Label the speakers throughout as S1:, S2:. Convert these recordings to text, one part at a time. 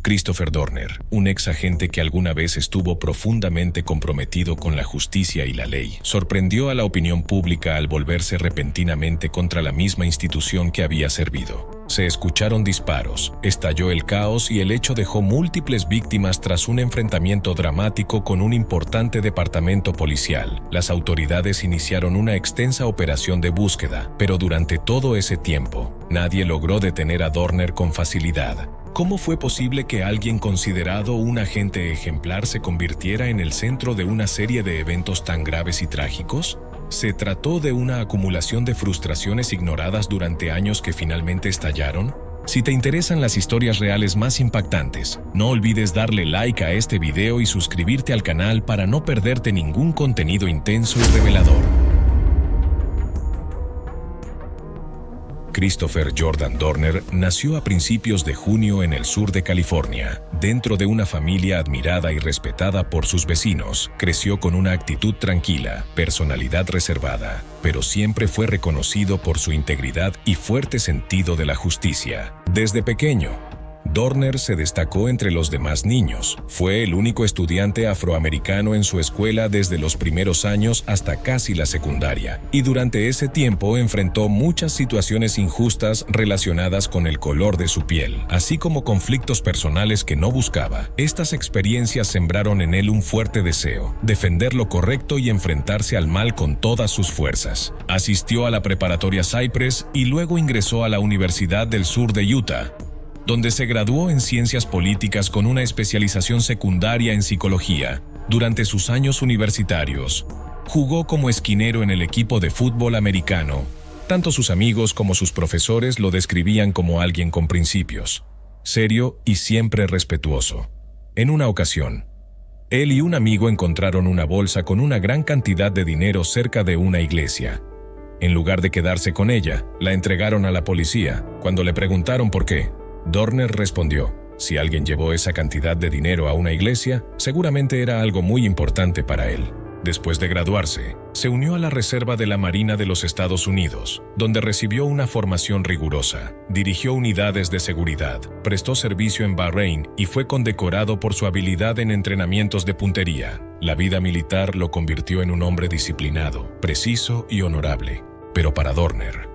S1: Christopher Dorner, un ex agente que alguna vez estuvo profundamente comprometido con la justicia y la ley, sorprendió a la opinión pública al volverse repentinamente contra la misma institución que había servido. Se escucharon disparos, estalló el caos y el hecho dejó múltiples víctimas tras un enfrentamiento dramático con un importante departamento policial. Las autoridades iniciaron una extensa operación de búsqueda, pero durante todo ese tiempo, nadie logró detener a Dorner con facilidad. ¿Cómo fue posible que alguien considerado un agente ejemplar se convirtiera en el centro de una serie de eventos tan graves y trágicos? ¿Se trató de una acumulación de frustraciones ignoradas durante años que finalmente estallaron? Si te interesan las historias reales más impactantes, no olvides darle like a este video y suscribirte al canal para no perderte ningún contenido intenso y revelador. Christopher Jordan Dorner nació a principios de junio en el sur de California. Dentro de una familia admirada y respetada por sus vecinos, creció con una actitud tranquila, personalidad reservada, pero siempre fue reconocido por su integridad y fuerte sentido de la justicia. Desde pequeño, Dorner se destacó entre los demás niños. Fue el único estudiante afroamericano en su escuela desde los primeros años hasta casi la secundaria, y durante ese tiempo enfrentó muchas situaciones injustas relacionadas con el color de su piel, así como conflictos personales que no buscaba. Estas experiencias sembraron en él un fuerte deseo, defender lo correcto y enfrentarse al mal con todas sus fuerzas. Asistió a la preparatoria Cypress y luego ingresó a la Universidad del Sur de Utah, donde se graduó en Ciencias Políticas con una especialización secundaria en Psicología. Durante sus años universitarios, jugó como esquinero en el equipo de fútbol americano. Tanto sus amigos como sus profesores lo describían como alguien con principios, serio y siempre respetuoso. En una ocasión, él y un amigo encontraron una bolsa con una gran cantidad de dinero cerca de una iglesia. En lugar de quedarse con ella, la entregaron a la policía. Cuando le preguntaron por qué, Dorner respondió: si alguien llevó esa cantidad de dinero a una iglesia, seguramente era algo muy importante para él. Después de graduarse, se unió a la Reserva de la Marina de los Estados Unidos, donde recibió una formación rigurosa. Dirigió unidades de seguridad, prestó servicio en Bahrein y fue condecorado por su habilidad en entrenamientos de puntería. La vida militar lo convirtió en un hombre disciplinado, preciso y honorable. Pero para Dorner,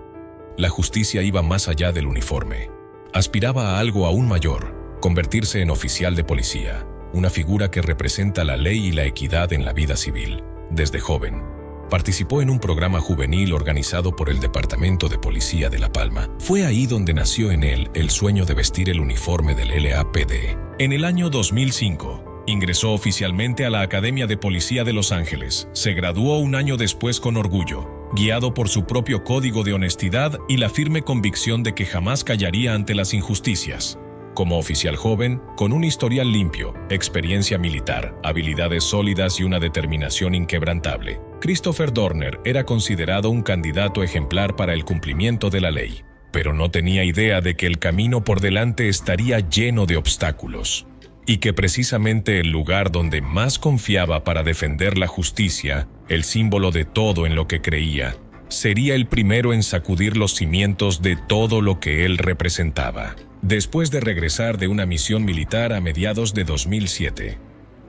S1: la justicia iba más allá del uniforme. Aspiraba a algo aún mayor: convertirse en oficial de policía, una figura que representa la ley y la equidad en la vida civil. Desde joven, participó en un programa juvenil organizado por el Departamento de Policía de La Palma. Fue ahí donde nació en él el sueño de vestir el uniforme del LAPD. En el año 2005, ingresó oficialmente a la Academia de Policía de Los Ángeles. Se graduó un año después con orgullo, guiado por su propio código de honestidad y la firme convicción de que jamás callaría ante las injusticias. Como oficial joven, con un historial limpio, experiencia militar, habilidades sólidas y una determinación inquebrantable, Christopher Dorner era considerado un candidato ejemplar para el cumplimiento de la ley. Pero no tenía idea de que el camino por delante estaría lleno de obstáculos, y que precisamente el lugar donde más confiaba para defender la justicia, el símbolo de todo en lo que creía, sería el primero en sacudir los cimientos de todo lo que él representaba. Después de regresar de una misión militar a mediados de 2007,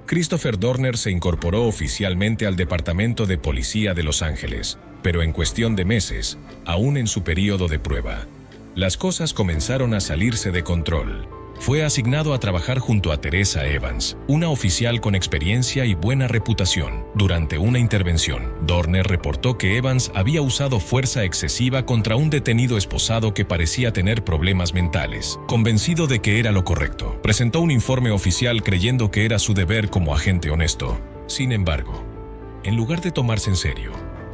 S1: Christopher Dorner se incorporó oficialmente al Departamento de Policía de Los Ángeles, pero en cuestión de meses, aún en su periodo de prueba, las cosas comenzaron a salirse de control. Fue asignado a trabajar junto a Teresa Evans, una oficial con experiencia y buena reputación. Durante una intervención, Dorner reportó que Evans había usado fuerza excesiva contra un detenido esposado que parecía tener problemas mentales. Convencido de que era lo correcto, presentó un informe oficial creyendo que era su deber como agente honesto. Sin embargo, en lugar de tomarse en serio,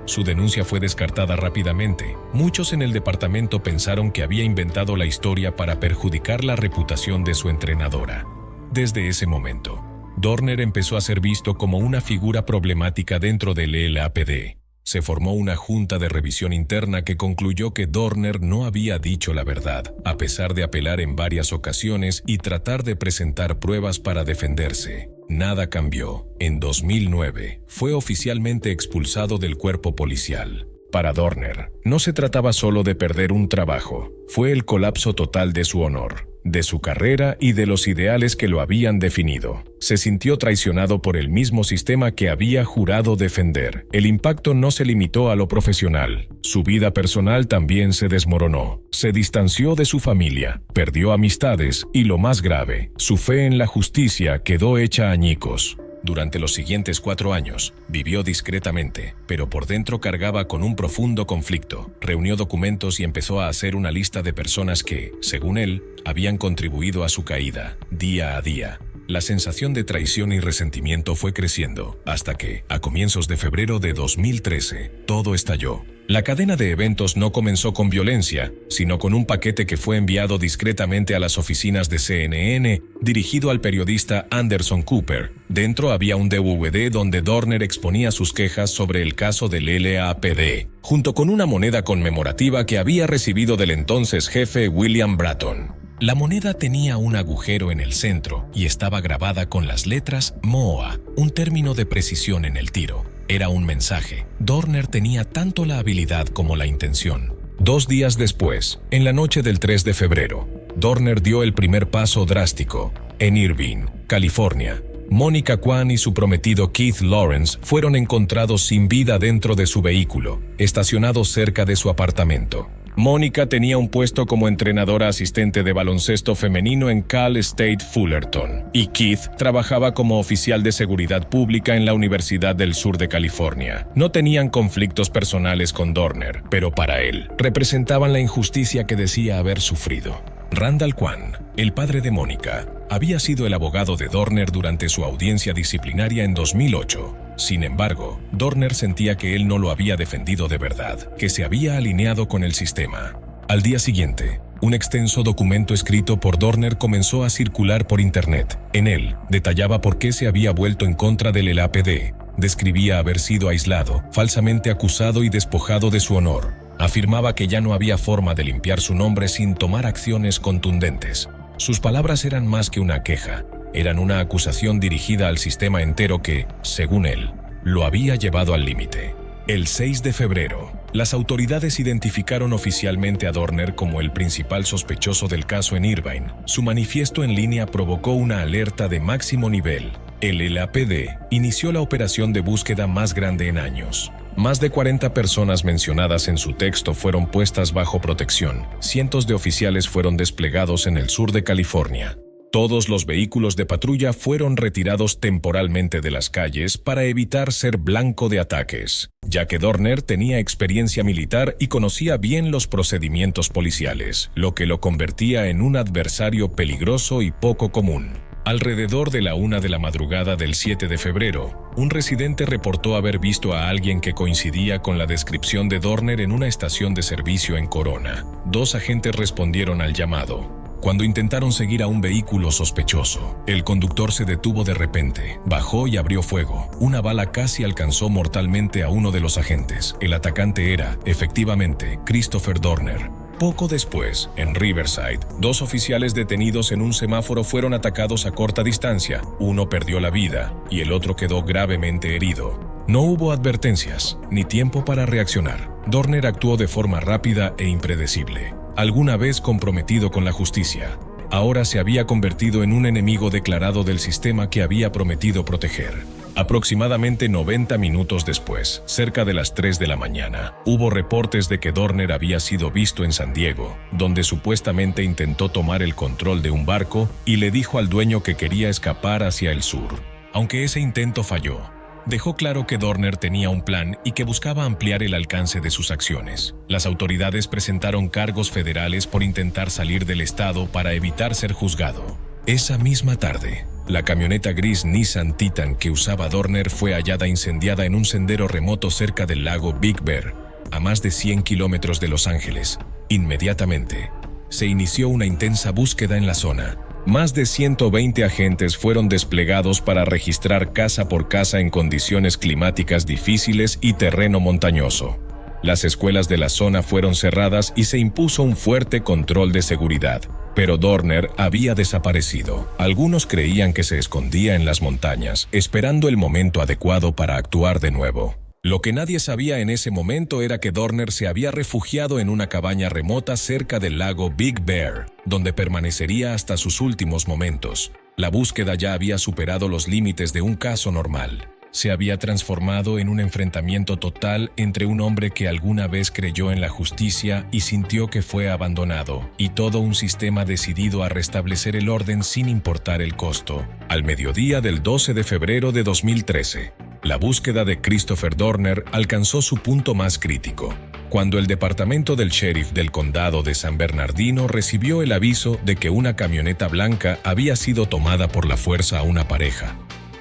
S1: su denuncia fue descartada rápidamente. Muchos en el departamento pensaron que había inventado la historia para perjudicar la reputación de su entrenadora. Desde ese momento, Dorner empezó a ser visto como una figura problemática dentro del LAPD. Se formó una junta de revisión interna que concluyó que Dorner no había dicho la verdad, a pesar de apelar en varias ocasiones y tratar de presentar pruebas para defenderse. Nada cambió. En 2009, fue oficialmente expulsado del cuerpo policial. Para Dorner, no se trataba solo de perder un trabajo, fue el colapso total de su honor. de su carrera y de los ideales que lo habían definido. Se sintió traicionado por el mismo sistema que había jurado defender. El impacto no se limitó a lo profesional. Su vida personal también se desmoronó. Se distanció de su familia, perdió amistades y, lo más grave, su fe en la justicia quedó hecha añicos. Durante los siguientes 4 años, vivió discretamente, pero por dentro cargaba con un profundo conflicto. Reunió documentos y empezó a hacer una lista de personas que, según él, habían contribuido a su caída, día a día. La sensación de traición y resentimiento fue creciendo, hasta que, a comienzos de febrero de 2013, todo estalló. La cadena de eventos no comenzó con violencia, sino con un paquete que fue enviado discretamente a las oficinas de CNN, dirigido al periodista Anderson Cooper. Dentro había un DVD donde Dorner exponía sus quejas sobre el caso del LAPD, junto con una moneda conmemorativa que había recibido del entonces jefe William Bratton. La moneda tenía un agujero en el centro y estaba grabada con las letras MOA, un término de precisión en el tiro. Era un mensaje. Dorner tenía tanto la habilidad como la intención. 2 días después, en la noche del 3 de febrero, Dorner dio el primer paso drástico. En Irvine, California, Monica Kwan y su prometido Keith Lawrence fueron encontrados sin vida dentro de su vehículo, estacionado cerca de su apartamento. Mónica tenía un puesto como entrenadora asistente de baloncesto femenino en Cal State Fullerton, y Keith trabajaba como oficial de seguridad pública en la Universidad del Sur de California. No tenían conflictos personales con Dorner, pero para él representaban la injusticia que decía haber sufrido. Randall Kwan, el padre de Mónica, había sido el abogado de Dorner durante su audiencia disciplinaria en 2008. Sin embargo, Dorner sentía que él no lo había defendido de verdad, que se había alineado con el sistema. Al día siguiente, un extenso documento escrito por Dorner comenzó a circular por Internet. En él, detallaba por qué se había vuelto en contra del LAPD. Describía haber sido aislado, falsamente acusado y despojado de su honor. Afirmaba que ya no había forma de limpiar su nombre sin tomar acciones contundentes. Sus palabras eran más que una queja. Eran una acusación dirigida al sistema entero que, según él, lo había llevado al límite. El 6 de febrero, las autoridades identificaron oficialmente a Dorner como el principal sospechoso del caso en Irvine. Su manifiesto en línea provocó una alerta de máximo nivel. El LAPD inició la operación de búsqueda más grande en años. Más de 40 personas mencionadas en su texto fueron puestas bajo protección. Cientos de oficiales fueron desplegados en el sur de California. Todos los vehículos de patrulla fueron retirados temporalmente de las calles para evitar ser blanco de ataques, ya que Dorner tenía experiencia militar y conocía bien los procedimientos policiales, lo que lo convertía en un adversario peligroso y poco común. Alrededor de la 1 de la madrugada del 7 de febrero, un residente reportó haber visto a alguien que coincidía con la descripción de Dorner en una estación de servicio en Corona. 2 agentes respondieron al llamado. Cuando intentaron seguir a un vehículo sospechoso, el conductor se detuvo de repente, bajó y abrió fuego. Una bala casi alcanzó mortalmente a uno de los agentes. El atacante era, efectivamente, Christopher Dorner. Poco después, en Riverside, 2 oficiales detenidos en un semáforo fueron atacados a corta distancia. Uno perdió la vida y el otro quedó gravemente herido. No hubo advertencias, ni tiempo para reaccionar. Dorner actuó de forma rápida e impredecible. Alguna vez comprometido con la justicia, ahora se había convertido en un enemigo declarado del sistema que había prometido proteger. Aproximadamente 90 minutos después, cerca de las 3 de la mañana, hubo reportes de que Dorner había sido visto en San Diego, donde supuestamente intentó tomar el control de un barco y le dijo al dueño que quería escapar hacia el sur. Aunque ese intento falló, dejó claro que Dorner tenía un plan y que buscaba ampliar el alcance de sus acciones. Las autoridades presentaron cargos federales por intentar salir del estado para evitar ser juzgado. Esa misma tarde, la camioneta gris Nissan Titan que usaba Dorner fue hallada incendiada en un sendero remoto cerca del lago Big Bear, a más de 100 kilómetros de Los Ángeles. Inmediatamente, se inició una intensa búsqueda en la zona. Más de 120 agentes fueron desplegados para registrar casa por casa en condiciones climáticas difíciles y terreno montañoso. Las escuelas de la zona fueron cerradas y se impuso un fuerte control de seguridad. Pero Dorner había desaparecido. Algunos creían que se escondía en las montañas, esperando el momento adecuado para actuar de nuevo. Lo que nadie sabía en ese momento era que Dorner se había refugiado en una cabaña remota cerca del lago Big Bear, donde permanecería hasta sus últimos momentos. La búsqueda ya había superado los límites de un caso normal. Se había transformado en un enfrentamiento total entre un hombre que alguna vez creyó en la justicia y sintió que fue abandonado, y todo un sistema decidido a restablecer el orden sin importar el costo. Al mediodía del 12 de febrero de 2013, la búsqueda de Christopher Dorner alcanzó su punto más crítico, cuando el departamento del sheriff del condado de San Bernardino recibió el aviso de que una camioneta blanca había sido tomada por la fuerza a una pareja.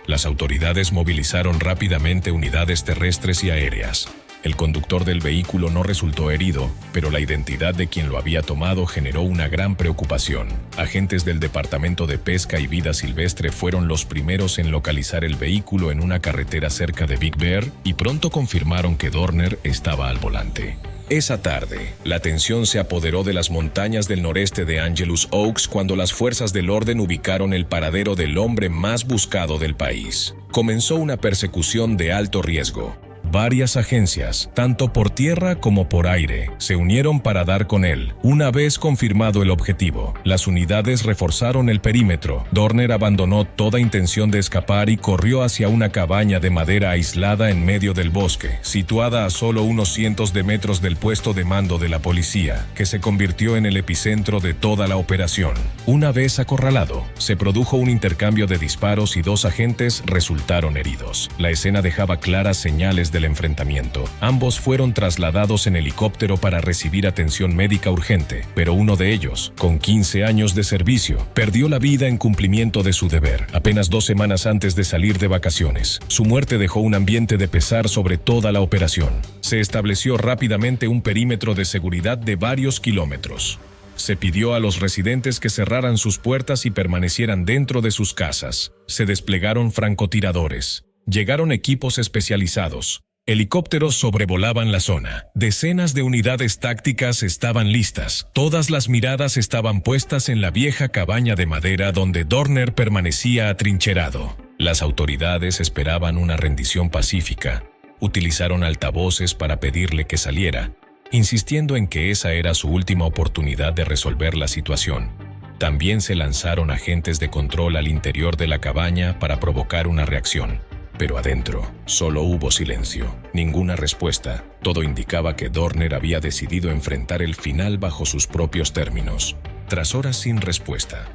S1: Las autoridades movilizaron rápidamente unidades terrestres y aéreas. El conductor del vehículo no resultó herido, pero la identidad de quien lo había tomado generó una gran preocupación. Agentes del Departamento de Pesca y Vida Silvestre fueron los primeros en localizar el vehículo en una carretera cerca de Big Bear y pronto confirmaron que Dorner estaba al volante. Esa tarde, la tensión se apoderó de las montañas del noreste de Angelus Oaks cuando las fuerzas del orden ubicaron el paradero del hombre más buscado del país. Comenzó una persecución de alto riesgo. Varias agencias, tanto por tierra como por aire, se unieron para dar con él. Una vez confirmado el objetivo, las unidades reforzaron el perímetro. Dorner abandonó toda intención de escapar y corrió hacia una cabaña de madera aislada en medio del bosque, situada a solo unos cientos de metros del puesto de mando de la policía, que se convirtió en el epicentro de toda la operación. Una vez acorralado, se produjo un intercambio de disparos y 2 agentes resultaron heridos. La escena dejaba claras señales del enfrentamiento. Ambos fueron trasladados en helicóptero para recibir atención médica urgente, pero uno de ellos, con 15 años de servicio, perdió la vida en cumplimiento de su deber, apenas 2 semanas antes de salir de vacaciones. Su muerte dejó un ambiente de pesar sobre toda la operación. Se estableció rápidamente un perímetro de seguridad de varios kilómetros. Se pidió a los residentes que cerraran sus puertas y permanecieran dentro de sus casas. Se desplegaron francotiradores. Llegaron equipos especializados. Helicópteros sobrevolaban la zona. Decenas de unidades tácticas estaban listas. Todas las miradas estaban puestas en la vieja cabaña de madera donde Dorner permanecía atrincherado. Las autoridades esperaban una rendición pacífica. Utilizaron altavoces para pedirle que saliera, insistiendo en que esa era su última oportunidad de resolver la situación. También se lanzaron agentes de control al interior de la cabaña para provocar una reacción. Pero adentro, solo hubo silencio, ninguna respuesta. Todo indicaba que Dorner había decidido enfrentar el final bajo sus propios términos. Tras horas sin respuesta,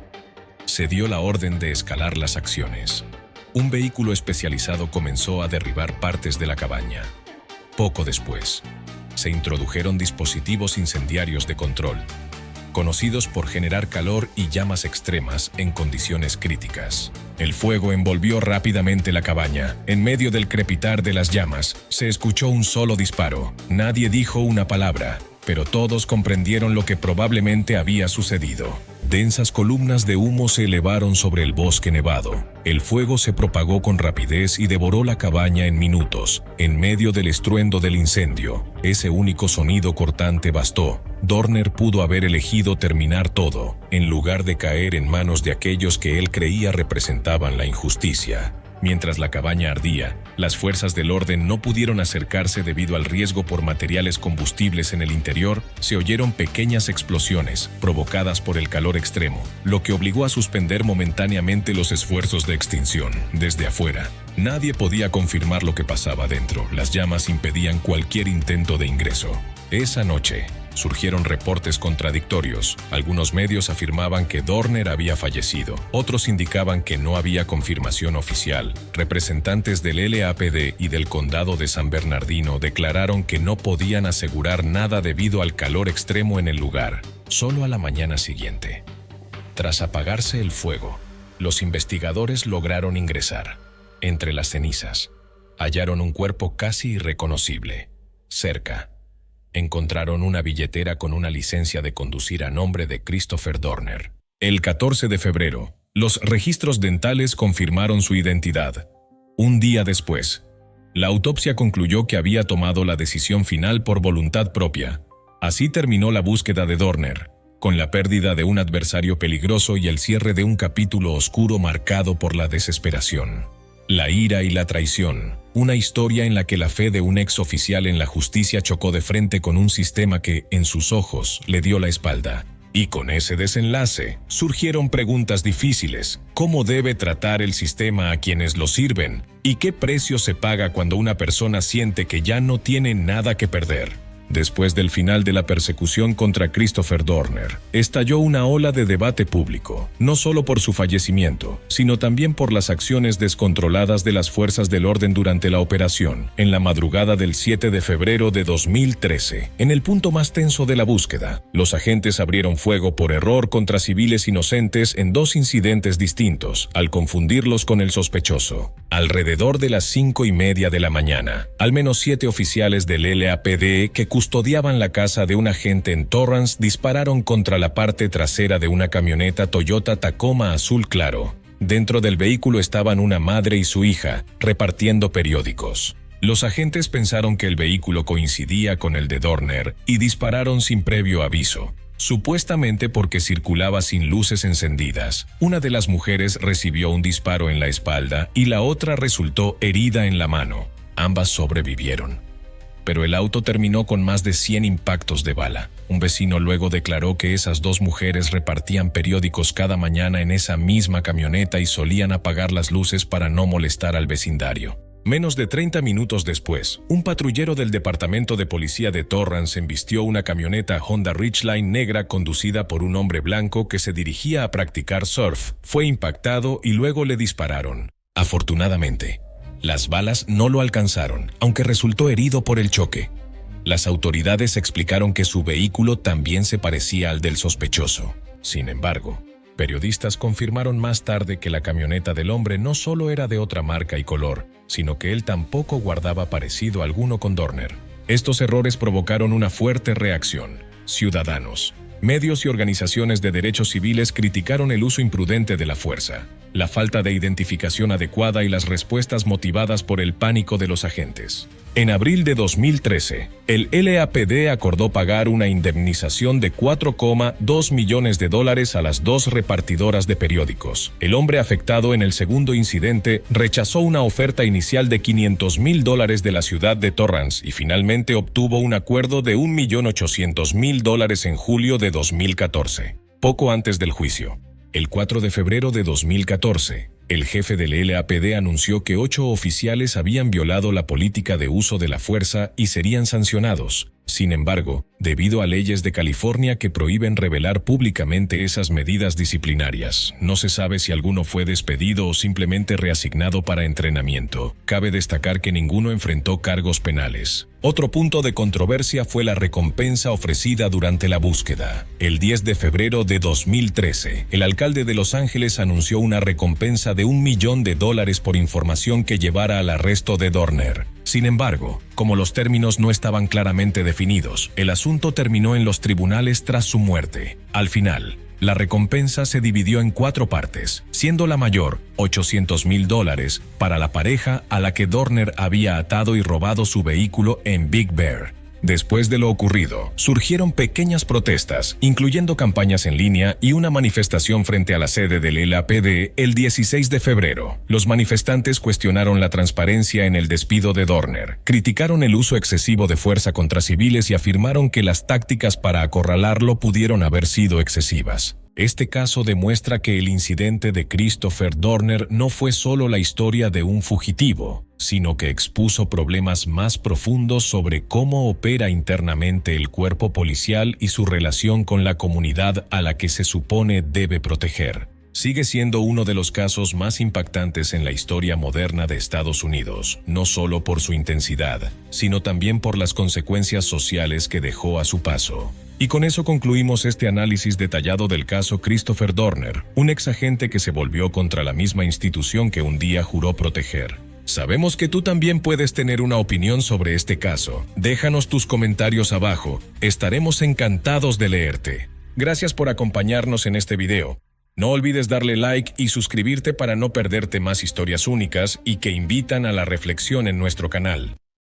S1: se dio la orden de escalar las acciones. Un vehículo especializado comenzó a derribar partes de la cabaña. Poco después, se introdujeron dispositivos incendiarios de control, conocidos por generar calor y llamas extremas en condiciones críticas. El fuego envolvió rápidamente la cabaña. En medio del crepitar de las llamas, se escuchó un solo disparo. Nadie dijo una palabra, pero todos comprendieron lo que probablemente había sucedido. Densas columnas de humo se elevaron sobre el bosque nevado. El fuego se propagó con rapidez y devoró la cabaña en minutos. En medio del estruendo del incendio, ese único sonido cortante bastó. Dorner pudo haber elegido terminar todo, en lugar de caer en manos de aquellos que él creía representaban la injusticia. Mientras la cabaña ardía, las fuerzas del orden no pudieron acercarse debido al riesgo por materiales combustibles en el interior. Se oyeron pequeñas explosiones provocadas por el calor extremo, lo que obligó a suspender momentáneamente los esfuerzos de extinción. Desde afuera, nadie podía confirmar lo que pasaba dentro. Las llamas impedían cualquier intento de ingreso. Esa noche, surgieron reportes contradictorios. Algunos medios afirmaban que Dorner había fallecido. Otros indicaban que no había confirmación oficial. Representantes del LAPD y del condado de San Bernardino declararon que no podían asegurar nada debido al calor extremo en el lugar. Solo a la mañana siguiente, tras apagarse el fuego, los investigadores lograron ingresar. Entre las cenizas, hallaron un cuerpo casi irreconocible. Cerca, encontraron una billetera con una licencia de conducir a nombre de Christopher Dorner. El 14 de febrero, los registros dentales confirmaron su identidad. Un día después, la autopsia concluyó que había tomado la decisión final por voluntad propia. Así terminó la búsqueda de Dorner, con la pérdida de un adversario peligroso y el cierre de un capítulo oscuro marcado por la desesperación, la ira y la traición. una historia en la que la fe de un ex oficial en la justicia chocó de frente con un sistema que, en sus ojos, le dio la espalda. Y con ese desenlace, surgieron preguntas difíciles. ¿Cómo debe tratar el sistema a quienes lo sirven? ¿Y qué precio se paga cuando una persona siente que ya no tiene nada que perder? Después del final de la persecución contra Christopher Dorner, estalló una ola de debate público, no solo por su fallecimiento, sino también por las acciones descontroladas de las fuerzas del orden durante la operación. En la madrugada del 7 de febrero de 2013, en el punto más tenso de la búsqueda, los agentes abrieron fuego por error contra civiles inocentes en 2 incidentes distintos, al confundirlos con el sospechoso. Alrededor de las 5:30 de la mañana, al menos 7 oficiales del LAPD que custodiaban la casa de un agente en Torrance dispararon contra la parte trasera de una camioneta Toyota Tacoma azul claro. Dentro del vehículo estaban una madre y su hija, repartiendo periódicos. Los agentes pensaron que el vehículo coincidía con el de Dorner y dispararon sin previo aviso. Supuestamente porque circulaba sin luces encendidas. Una de las mujeres recibió un disparo en la espalda y la otra resultó herida en la mano. Ambas sobrevivieron. Pero el auto terminó con más de 100 impactos de bala. Un vecino luego declaró que esas 2 mujeres repartían periódicos cada mañana en esa misma camioneta y solían apagar las luces para no molestar al vecindario. Menos de 30 minutos después, un patrullero del Departamento de Policía de Torrance embistió una camioneta Honda Ridgeline negra conducida por un hombre blanco que se dirigía a practicar surf. Fue impactado y luego le dispararon. Afortunadamente, las balas no lo alcanzaron, aunque resultó herido por el choque. Las autoridades explicaron que su vehículo también se parecía al del sospechoso. Sin embargo, periodistas confirmaron más tarde que la camioneta del hombre no solo era de otra marca y color, sino que él tampoco guardaba parecido alguno con Dorner. Estos errores provocaron una fuerte reacción. Ciudadanos, medios y organizaciones de derechos civiles criticaron el uso imprudente de la fuerza, la falta de identificación adecuada y las respuestas motivadas por el pánico de los agentes. En abril de 2013, el LAPD acordó pagar una indemnización de $4,2 millones a las 2 repartidoras de periódicos. El hombre afectado en el segundo incidente rechazó una oferta inicial de $500,000 de la ciudad de Torrance y finalmente obtuvo un acuerdo de $1,800,000 en julio de 2014, poco antes del juicio. El 4 de febrero de 2014, el jefe del LAPD anunció que 8 oficiales habían violado la política de uso de la fuerza y serían sancionados. Sin embargo, debido a leyes de California que prohíben revelar públicamente esas medidas disciplinarias, no se sabe si alguno fue despedido o simplemente reasignado para entrenamiento. Cabe destacar que ninguno enfrentó cargos penales. Otro punto de controversia fue la recompensa ofrecida durante la búsqueda. El 10 de febrero de 2013, el alcalde de Los Ángeles anunció una recompensa de $1 millón por información que llevara al arresto de Dorner. Sin embargo, como los términos no estaban claramente definidos, el asunto terminó en los tribunales tras su muerte. Al final, la recompensa se dividió en 4 partes, siendo la mayor, $800,000, para la pareja a la que Dorner había atado y robado su vehículo en Big Bear. Después de lo ocurrido, surgieron pequeñas protestas, incluyendo campañas en línea y una manifestación frente a la sede del LAPD el 16 de febrero. Los manifestantes cuestionaron la transparencia en el despido de Dorner, criticaron el uso excesivo de fuerza contra civiles y afirmaron que las tácticas para acorralarlo pudieron haber sido excesivas. Este caso demuestra que el incidente de Christopher Dorner no fue solo la historia de un fugitivo, sino que expuso problemas más profundos sobre cómo opera internamente el cuerpo policial y su relación con la comunidad a la que se supone debe proteger. Sigue siendo uno de los casos más impactantes en la historia moderna de Estados Unidos, no solo por su intensidad, sino también por las consecuencias sociales que dejó a su paso. Y con eso concluimos este análisis detallado del caso Christopher Dorner, un ex agente que se volvió contra la misma institución que un día juró proteger. Sabemos que tú también puedes tener una opinión sobre este caso. Déjanos tus comentarios abajo, estaremos encantados de leerte. Gracias por acompañarnos en este video. No olvides darle like y suscribirte para no perderte más historias únicas y que invitan a la reflexión en nuestro canal.